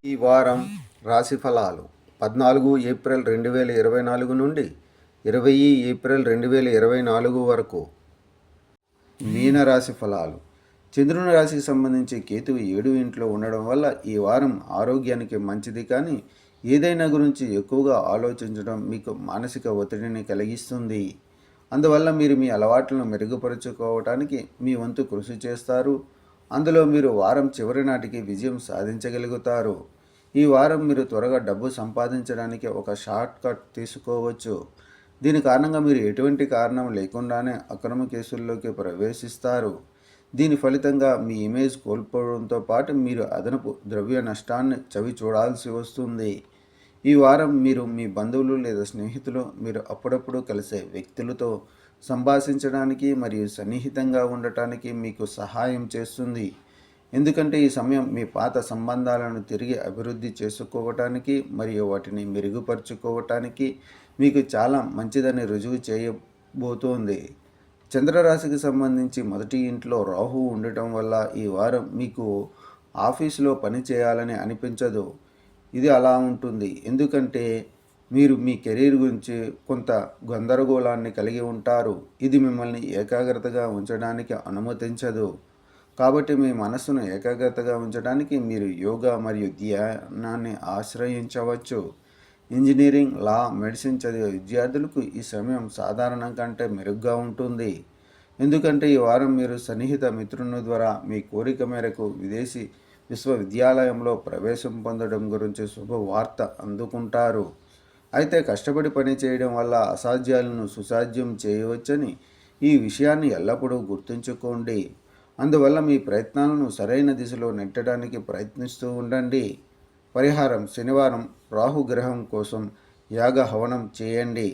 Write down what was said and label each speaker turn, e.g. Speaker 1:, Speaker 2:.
Speaker 1: ఈ వారం రాశి ఫలాలు 14 ఏప్రిల్ 2024 నుండి 20 ఏప్రిల్ 2024 వరకు. మీనరాశి ఫలాలు. చంద్రుని రాశికి సంబంధించి కేతువు 7 ఇంట్లో ఉండడం వల్ల ఈ వారం ఆరోగ్యానికి మంచిది, కానీ ఏదైనా గురించి ఎక్కువగా ఆలోచించడం మీకు మానసిక ఒత్తిడిని కలిగిస్తుంది. అందువల్ల మీరు మీ అలవాట్లను మెరుగుపరుచుకోవటానికి మీ వంతు కృషి చేస్తారు. అందులో మీరు వారం చివరి నాటికి విజయం సాధించగలుగుతారు. ఈ వారం మీరు త్వరగా డబ్బు సంపాదించడానికి ఒక షార్ట్ కట్ తీసుకోవచ్చు. దీని కారణంగా మీరు ఎటువంటి కారణం లేకుండానే అక్రమ కేసుల్లోకి ప్రవేశిస్తారు. దీని ఫలితంగా మీ ఇమేజ్ కోల్పోవడంతో పాటు మీరు అదనపు ద్రవ్య నష్టాన్ని చవి చూడాల్సి వస్తుంది. ఈ వారం మీరు మీ బంధువులు లేదా స్నేహితులు మీరు అప్పుడప్పుడు కలిసే వ్యక్తులతో సంభాషించడానికి మరియు సన్నిహితంగా ఉండటానికి మీకు సహాయం చేస్తుంది. ఎందుకంటే ఈ సమయం మీ పాత సంబంధాలను తిరిగి అభివృద్ధి చేసుకోవటానికి మరియు వాటిని మెరుగుపరుచుకోవటానికి మీకు చాలా మంచిదని రుజువు చేయబోతోంది. చంద్రరాశికి సంబంధించి మొదటి ఇంట్లో రాహువు ఉండటం వల్ల ఈ వారం మీకు ఆఫీసులో పని చేయాలని అనిపించదు. ఇది అలా ఉంటుంది ఎందుకంటే మీరు మీ కెరీర్ గురించి కొంత గందరగోళాన్ని కలిగి ఉంటారు. ఇది మిమ్మల్ని ఏకాగ్రతగా ఉంచడానికి అనుమతించదు. కాబట్టి మీ మనస్సును ఏకాగ్రతగా ఉంచడానికి మీరు యోగా మరియు ధ్యానాన్ని ఆశ్రయించవచ్చు. ఇంజనీరింగ్, లా, మెడిసిన్ చదివే విద్యార్థులకు ఈ సమయం సాధారణం కంటే మెరుగ్గా ఉంటుంది. ఎందుకంటే ఈ వారం మీరు సన్నిహిత మిత్రుని ద్వారా మీ కోరిక మేరకు విదేశీ విశ్వవిద్యాలయంలో ప్రవేశం పొందడం గురించి శుభవార్త అందుకుంటారు. అయితే కష్టపడి పని చేయడం వల్ల అసాధ్యాలను సుసాధ్యం చేయవచ్చని ఈ విషయాన్ని ఎల్లప్పుడూ గుర్తుంచుకోండి. అందువల్ల మీ ప్రయత్నాలను సరైన దిశలో నెట్టడానికి ప్రయత్నిస్తూ ఉండండి. పరిహారం: శనివారం రాహుగ్రహం కోసం యాగ హవనం చేయండి.